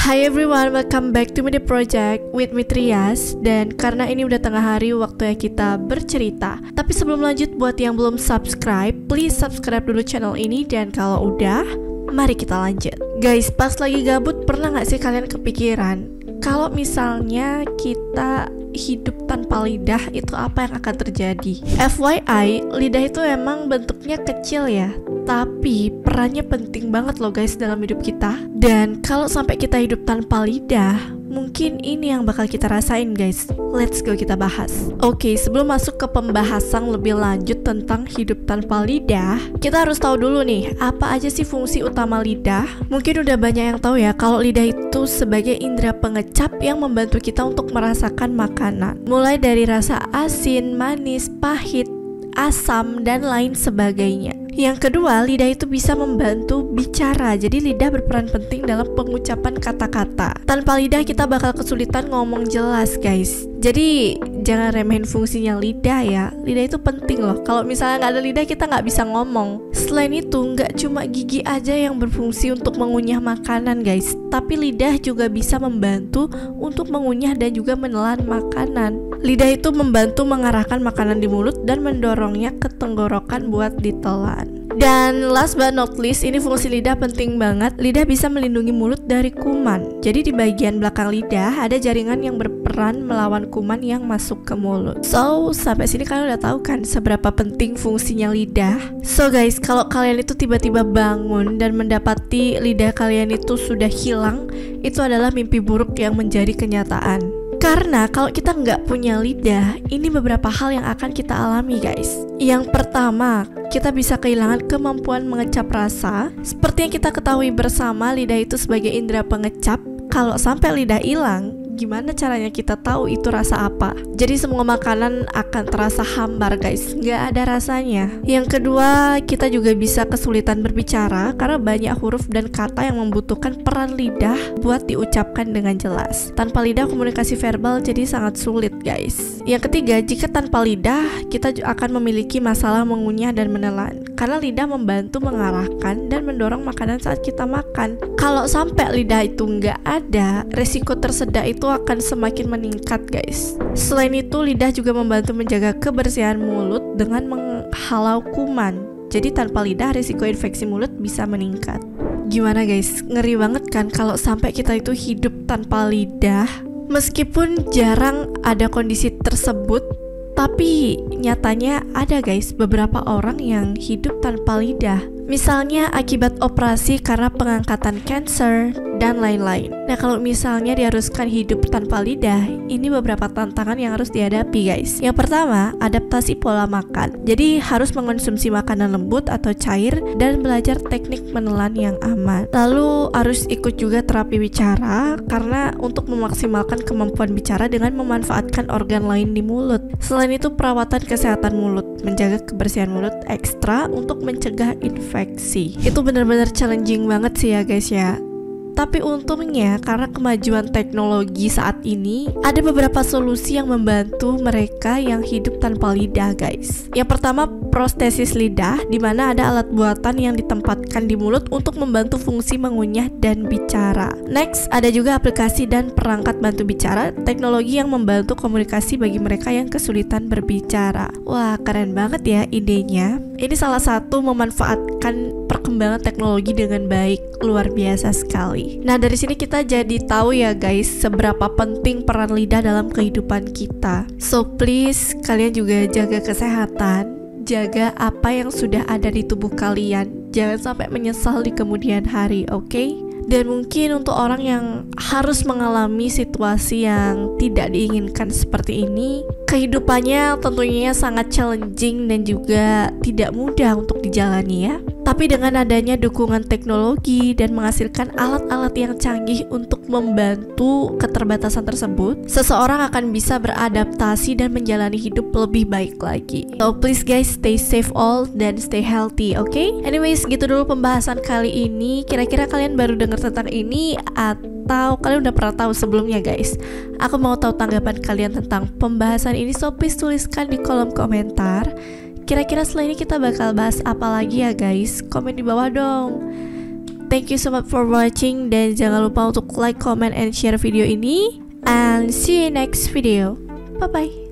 Hi everyone, welcome back to Media Project with me Trias. Dan karena ini udah tengah hari waktunya kita bercerita. Tapi sebelum lanjut, buat yang belum subscribe, please subscribe dulu channel ini. Dan kalau udah, mari kita lanjut. Guys, pas lagi gabut, pernah gak sih kalian kepikiran kalau misalnya kita hidup tanpa lidah, itu apa yang akan terjadi? FYI, lidah itu emang bentuknya kecil ya, tapi perannya penting banget loh guys dalam hidup kita. Dan kalau sampai kita hidup tanpa lidah, mungkin ini yang bakal kita rasain guys. Let's go kita bahas. Oke, sebelum masuk ke pembahasan lebih lanjut tentang hidup tanpa lidah, kita harus tahu dulu nih, apa aja sih fungsi utama lidah? Mungkin udah banyak yang tahu ya, kalau lidah itu sebagai indera pengecap yang membantu kita untuk merasakan makanan. Mulai dari rasa asin, manis, pahit, asam, dan lain sebagainya. Yang kedua, lidah itu bisa membantu bicara. Jadi lidah berperan penting dalam pengucapan kata-kata. Tanpa lidah kita bakal kesulitan ngomong jelas guys. Jadi jangan remehin fungsinya lidah ya. Lidah itu penting loh. Kalau misalnya nggak ada lidah, kita nggak bisa ngomong. Selain itu, nggak cuma gigi aja yang berfungsi untuk mengunyah makanan guys, tapi lidah juga bisa membantu untuk mengunyah dan juga menelan makanan. Lidah itu membantu mengarahkan makanan di mulut dan mendorongnya ke tenggorokan buat ditelan. Dan last but not least, ini fungsi lidah penting banget. Lidah bisa melindungi mulut dari kuman. Jadi di bagian belakang lidah ada jaringan yang berperan melawan kuman yang masuk ke mulut. So, sampai sini kalian udah tahu kan seberapa penting fungsinya lidah. So guys, kalau kalian itu tiba-tiba bangun dan mendapati lidah kalian itu sudah hilang, itu adalah mimpi buruk yang menjadi kenyataan. Karena kalau kita nggak punya lidah, ini beberapa hal yang akan kita alami guys. Yang pertama, kita bisa kehilangan kemampuan mengecap rasa. Seperti yang kita ketahui bersama, lidah itu sebagai indera pengecap. Kalau sampai lidah hilang, gimana caranya kita tahu itu rasa apa? Jadi semua makanan akan terasa hambar guys, nggak ada rasanya. Yang kedua, kita juga bisa kesulitan berbicara karena banyak huruf dan kata yang membutuhkan peran lidah buat diucapkan dengan jelas. Tanpa lidah, komunikasi verbal jadi sangat sulit guys. Yang ketiga, jika tanpa lidah, kita akan memiliki masalah mengunyah dan menelan karena lidah membantu mengarahkan dan mendorong makanan saat kita makan. Kalau sampai lidah itu nggak ada, resiko tersedak itu akan semakin meningkat guys. Selain itu, lidah juga membantu menjaga kebersihan mulut dengan menghalau kuman. Jadi tanpa lidah, risiko infeksi mulut bisa meningkat. Gimana guys? Ngeri banget kan kalau sampai kita itu hidup tanpa lidah? Meskipun jarang ada kondisi tersebut, tapi nyatanya ada guys beberapa orang yang hidup tanpa lidah. Misalnya akibat operasi karena pengangkatan kanker dan lain-lain. Nah, kalau misalnya diharuskan hidup tanpa lidah, ini beberapa tantangan yang harus dihadapi guys. Yang pertama, adaptasi pola makan. Jadi harus mengonsumsi makanan lembut atau cair dan belajar teknik menelan yang aman. Lalu harus ikut juga terapi bicara karena untuk memaksimalkan kemampuan bicara dengan memanfaatkan organ lain di mulut. Selain itu, perawatan kesehatan mulut, menjaga kebersihan mulut ekstra untuk mencegah infeksi. Itu benar-benar challenging banget sih ya guys ya. Tapi untungnya karena kemajuan teknologi saat ini, ada beberapa solusi yang membantu mereka yang hidup tanpa lidah guys. Yang pertama, prostesis lidah, di mana ada alat buatan yang ditempatkan di mulut untuk membantu fungsi mengunyah dan bicara. Next, ada juga aplikasi dan perangkat bantu bicara, teknologi yang membantu komunikasi bagi mereka yang kesulitan berbicara. Wah, keren banget ya idenya. Ini salah satu memanfaatkan perkembangan teknologi dengan baik, luar biasa sekali. Nah, dari sini kita jadi tahu ya guys, seberapa penting peran lidah dalam kehidupan kita. So please, kalian juga jaga kesehatan, jaga apa yang sudah ada di tubuh kalian. Jangan sampai menyesal di kemudian hari, oke? Dan mungkin untuk orang yang harus mengalami situasi yang tidak diinginkan seperti ini, kehidupannya tentunya sangat challenging dan juga tidak mudah untuk dijalani ya. Tapi dengan adanya dukungan teknologi dan menghasilkan alat-alat yang canggih untuk membantu keterbatasan tersebut, seseorang akan bisa beradaptasi dan menjalani hidup lebih baik lagi. So please guys, stay safe all dan stay healthy, okay? Anyways, gitu dulu pembahasan kali ini. Kira-kira kalian baru dengar tentang ini atau kalian udah pernah tahu sebelumnya guys? Aku mau tahu tanggapan kalian tentang pembahasan ini, so please tuliskan di kolom komentar. Kira-kira setelah ini kita bakal bahas apa lagi ya guys? Komen di bawah dong. thank you so much for watching, dan jangan lupa untuk like, comment, and share video ini. And see you next video. Bye bye.